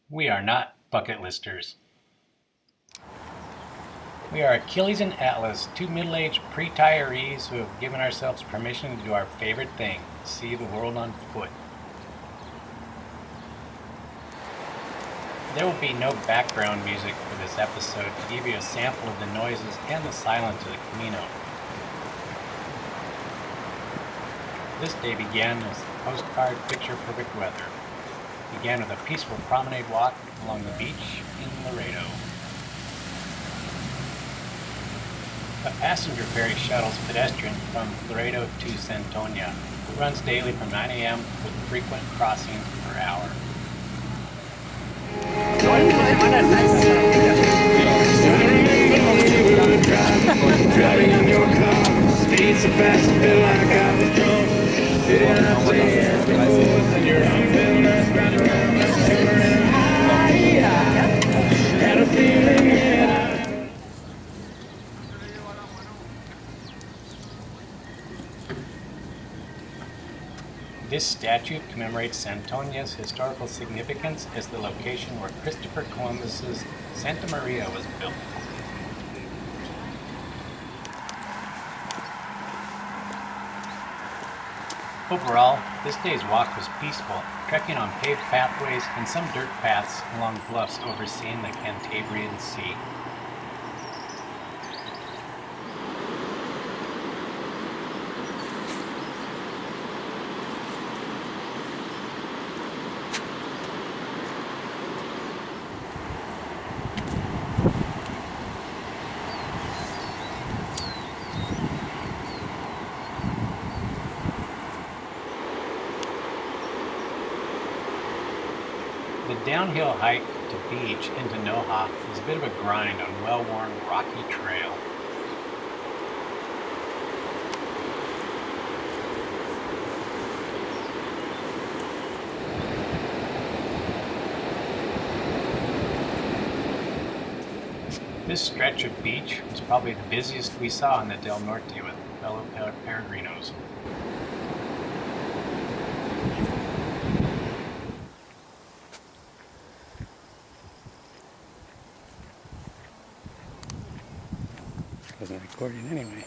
We are not bucket listers. We are Achilles and Atlas, two middle-aged pre-retirees who have given ourselves permission to do our favorite thing, see the world on foot. There will be no background music for this episode to give you a sample of the noises and the silence of the Camino. This day began with postcard picture-perfect weather. It began with a peaceful promenade walk along the beach in Laredo. A passenger ferry shuttles pedestrians from Laredo to Santonia. It runs daily from 9 a.m. with frequent crossings per hour. Driving in your car, speed so fast I feel like I was drunk. Did I say it before? You're unfilled up, running around like a and I had a feeling that This statue commemorates Santonia's historical significance as the location where Christopher Columbus's Santa Maria was built. Overall, this day's walk was peaceful, trekking on paved pathways and some dirt paths along bluffs overseeing the Cantabrian Sea. The downhill hike to beach into Noha was a bit of a grind on well-worn rocky trail. This stretch of beach was probably the busiest we saw in the Del Norte with fellow peregrinos. Wasn't recording anyway.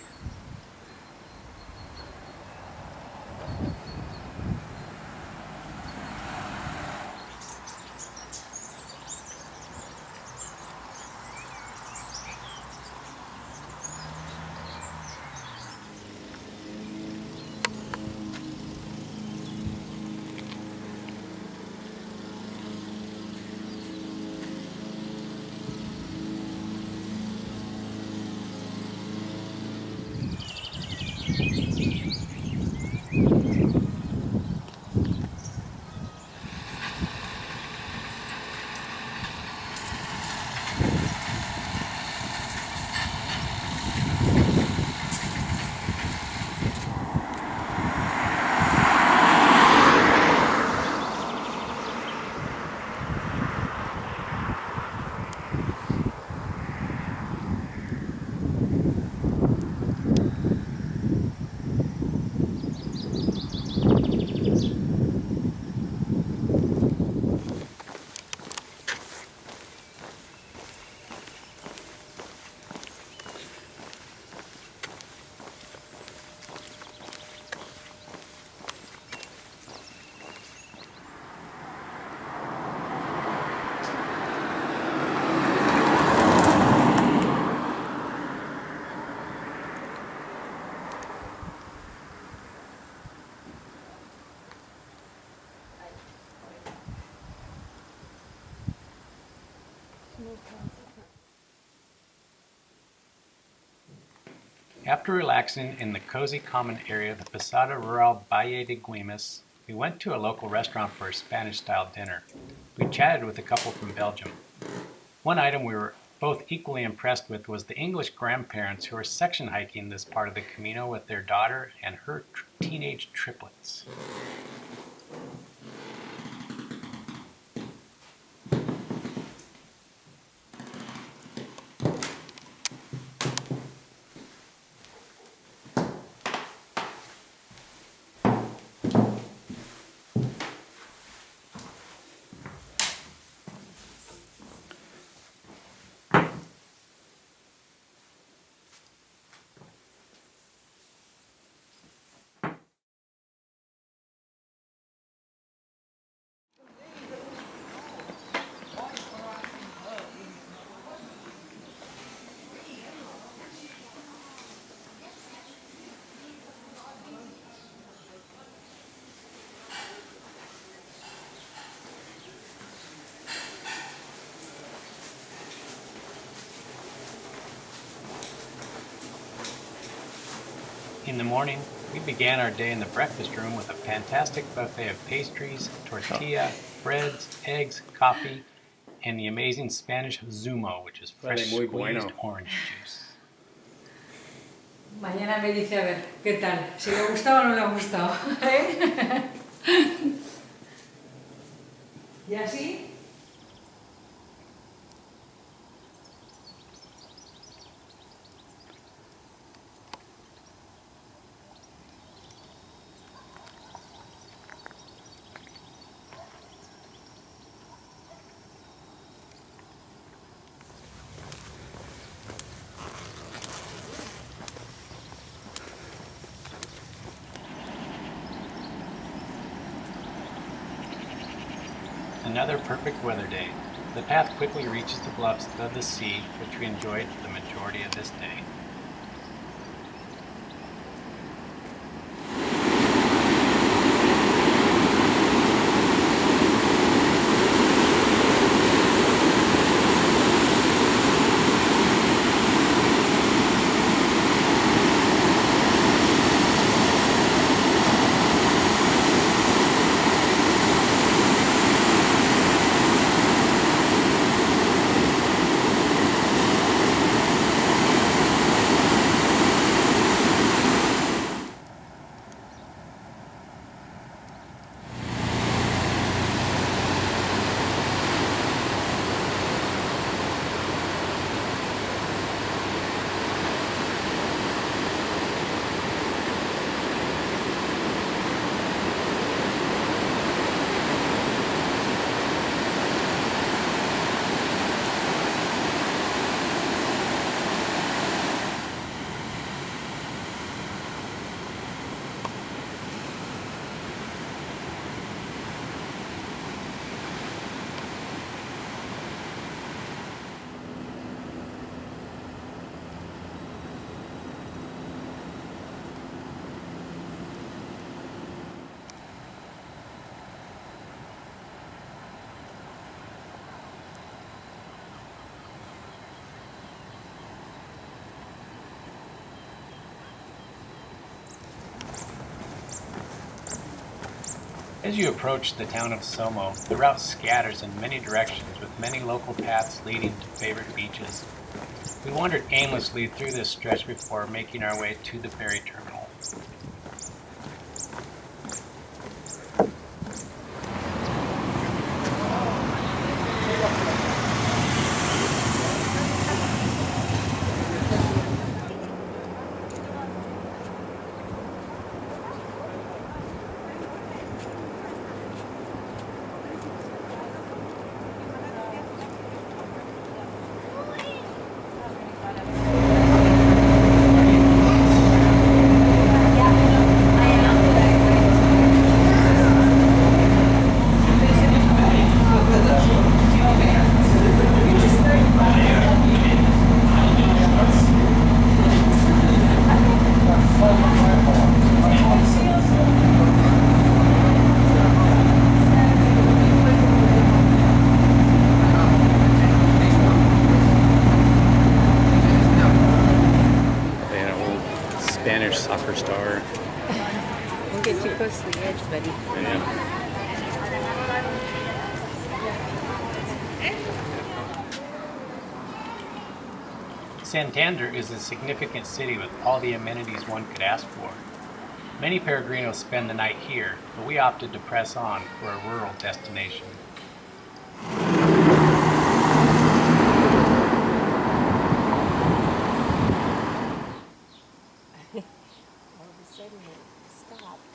After relaxing in the cozy common area of the Posada Rural Valle de Guimas, we went to a local restaurant for a Spanish-style dinner. We chatted with a couple from Belgium. One item we were both equally impressed with was the English grandparents who were section hiking this part of the Camino with their daughter and her teenage triplets. In the morning, we began our day in the breakfast room with a fantastic buffet of pastries, tortilla, breads, eggs, coffee, and the amazing Spanish zumo, which is fresh squeezed orange juice. Mañana me dice a ver qué tal, si le ha gustado o no le ha gustado. ¿Y así? Another perfect weather day. The path quickly reaches the bluffs above the sea, which we enjoyed for the majority of this day. As you approach the town of Somo, the route scatters in many directions with many local paths leading to favorite beaches. We wandered aimlessly through this stretch before making our way to the ferry terminal. Spanish soccer star. Don't get too close to the edge, buddy. Yeah. Santander is a significant city with all the amenities one could ask for. Many peregrinos spend the night here, but we opted to press on for a rural destination. All of a sudden it stopped.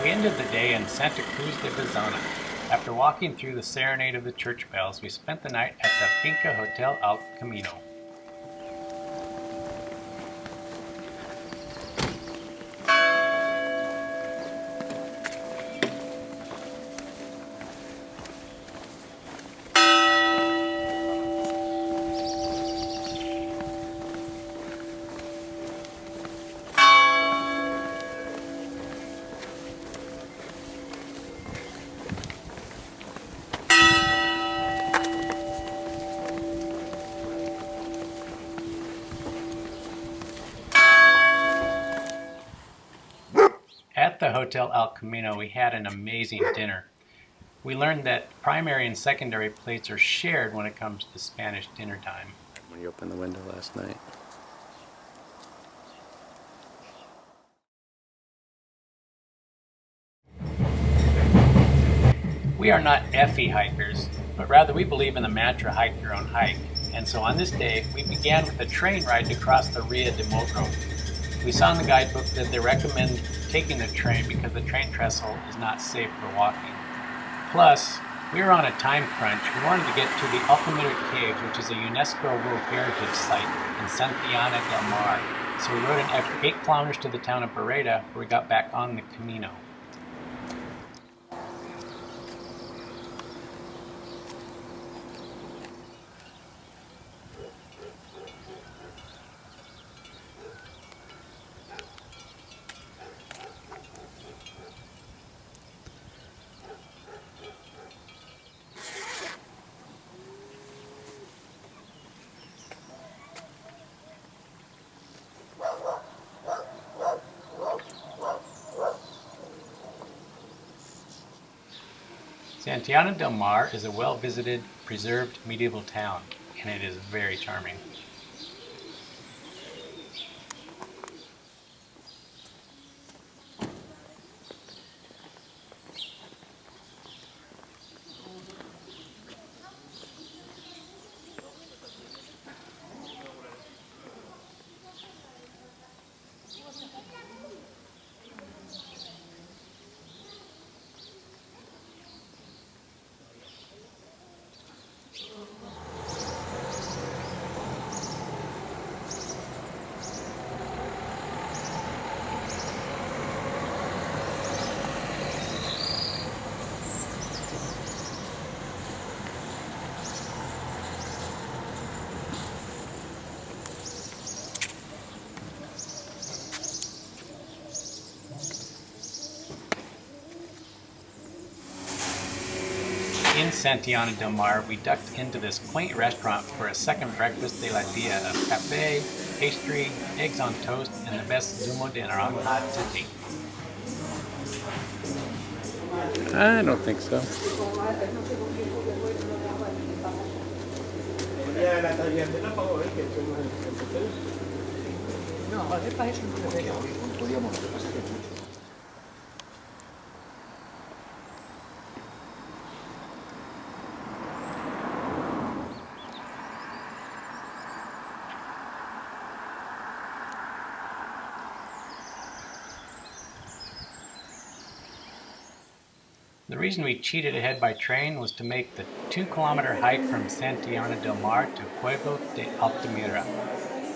We ended the day in Santa Cruz de Bazana, After walking through the serenade of the church bells, we spent the night at the Finca Hotel El Camino. At the Hotel El Camino, we had an amazing dinner. We learned that primary and secondary plates are shared when it comes to Spanish dinner time. When you opened the window last night. We are not Effie hikers, but rather we believe in the mantra hike your own hike. And so on this day, we began with a train ride to cross the Ria de Mogro. We saw in the guidebook that they recommend taking the train because the train trestle is not safe for walking. Plus, we were on a time crunch. We wanted to get to the Altamira Caves, which is a UNESCO World Heritage Site in Santiana del Mar. So we rode an extra 8 kilometers to the town of Beretta, where we got back on the Camino. Santiana del Mar is a well-visited, preserved medieval town, and it is very charming. In Santiana del Mar, we ducked into this quaint restaurant for a second breakfast de la dia of cafe, pastry, eggs on toast, and the best zumo de naranja to date. I don't think so. The reason we cheated ahead by train was to make the 2-kilometer hike from Santiana del Mar to Pueblo de Altamira.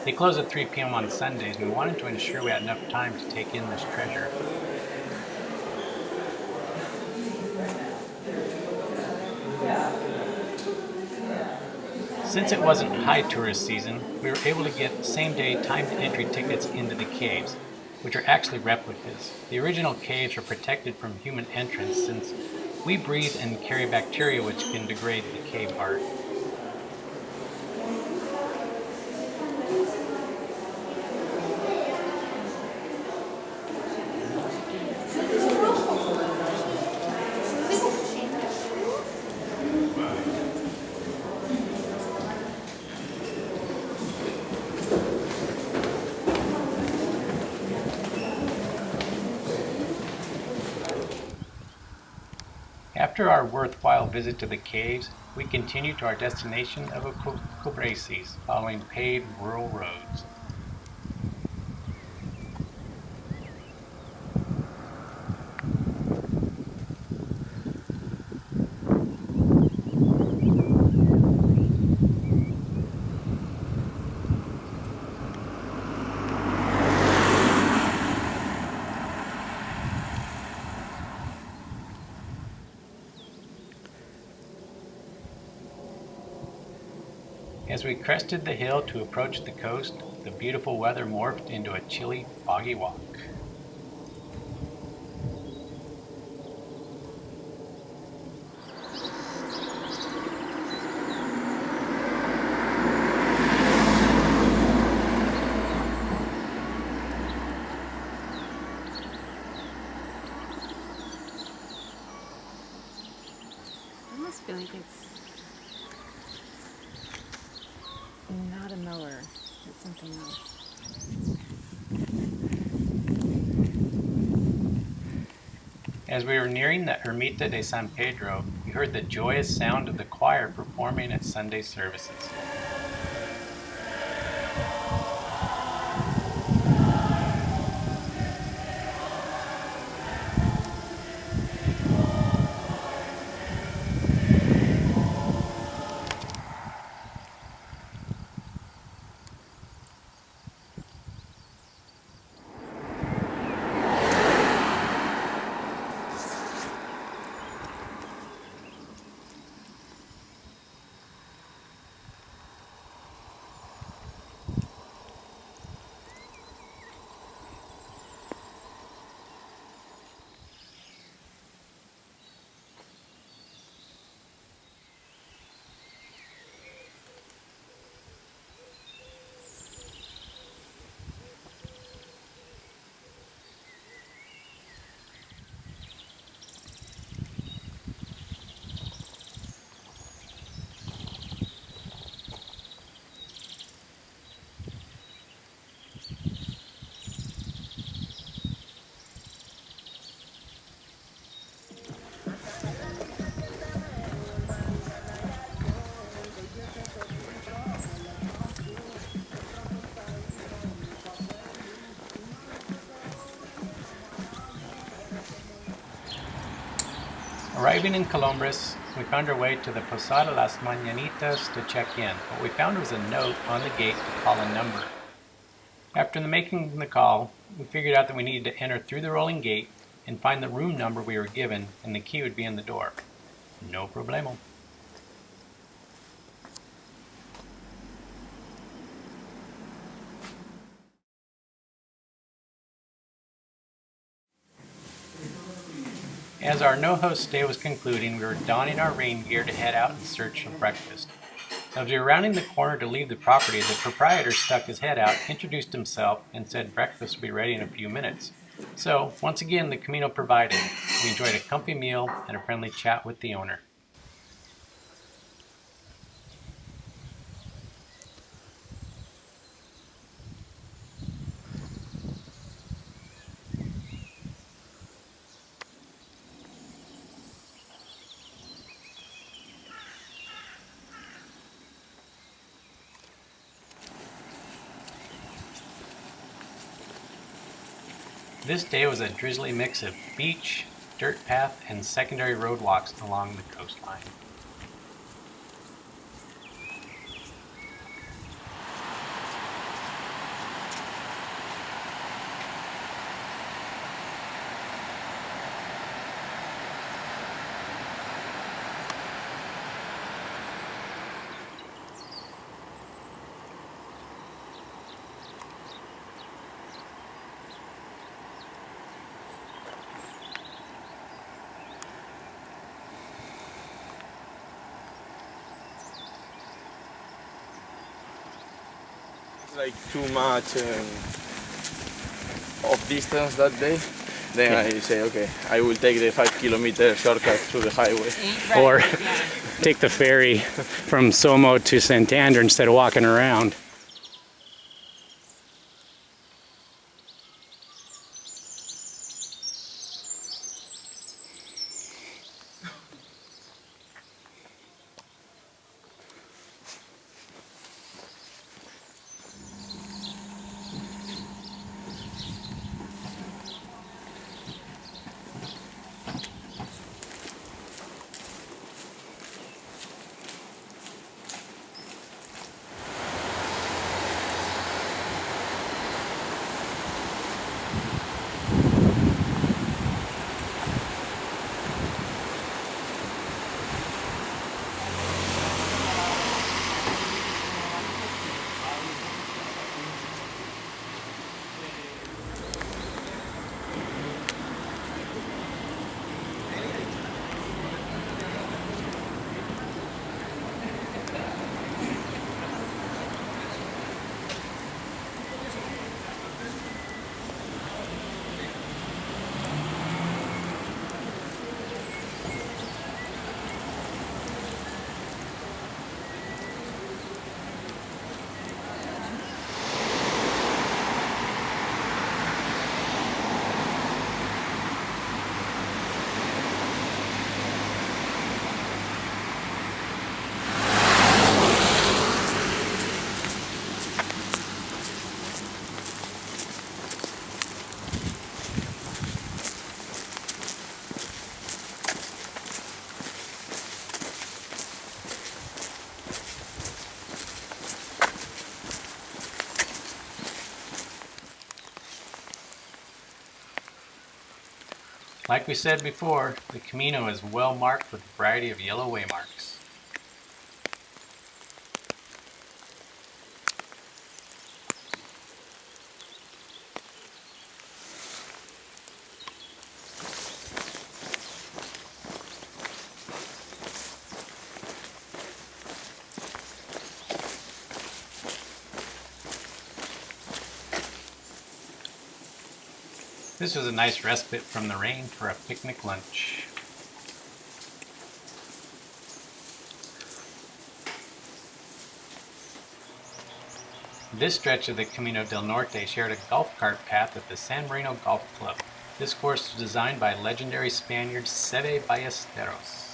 They close at 3 p.m. on Sundays, and we wanted to ensure we had enough time to take in this treasure. Since it wasn't high tourist season, we were able to get same-day timed entry tickets into the caves, which are actually replicas. The original caves are protected from human entrance since we breathe and carry bacteria which can degrade the cave art. After our worthwhile visit to the caves, we continued to our destination of Cobreses, following paved rural roads. As we crested the hill to approach the coast, the beautiful weather morphed into a chilly, foggy walk. I almost feel like it's not a mower. It's something else. As we were nearing the Ermita de San Pedro, we heard the joyous sound of the choir performing at Sunday services. Arriving in Colombres, we found our way to the Posada Las Mañanitas to check in. What we found was a note on the gate to call a number. After making the call, we figured out that we needed to enter through the rolling gate and find the room number we were given, and the key would be in the door. No problemo. As our no-host stay was concluding, we were donning our rain gear to head out in search of breakfast. As we were rounding the corner to leave the property, the proprietor stuck his head out, introduced himself, and said breakfast would be ready in a few minutes. So, once again, the Camino provided. We enjoyed a comfy meal and a friendly chat with the owner. This day was a drizzly mix of beach, dirt path, and secondary road walks along the coastline. Like too much of distance that day, then I say, okay, I will take the 5-kilometer shortcut through the highway. Or take the ferry from Somo to Santander instead of walking around. Like we said before, the Camino is well marked with a variety of yellow waymarks. This was a nice respite from the rain for a picnic lunch. This stretch of the Camino del Norte shared a golf cart path at the San Marino Golf Club. This course was designed by legendary Spaniard Seve Ballesteros.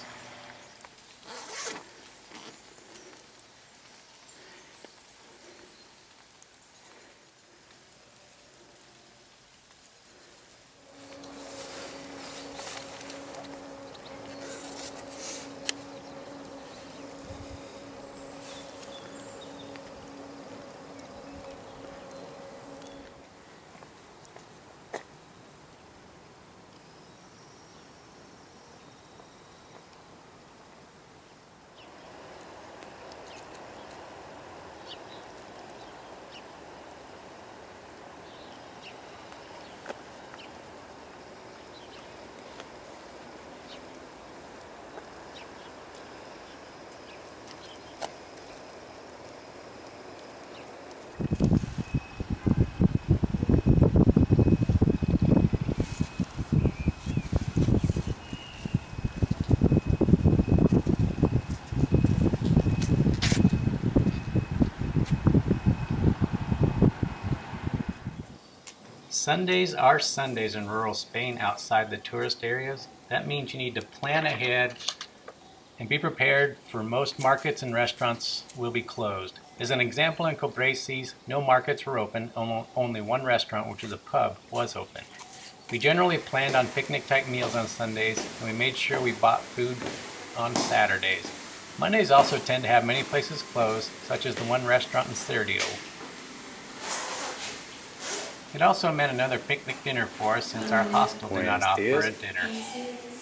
Sundays are Sundays in rural Spain outside the tourist areas. That means you need to plan ahead and be prepared for most markets and restaurants will be closed. As an example, in Cobresis, no markets were open, only one restaurant, which is a pub, was open. We generally planned on picnic-type meals on Sundays, and we made sure we bought food on Saturdays. Mondays also tend to have many places closed, such as the one restaurant in Cerdio. It also meant another picnic dinner for us since our hostel did not Buenos offer dias. a dinner.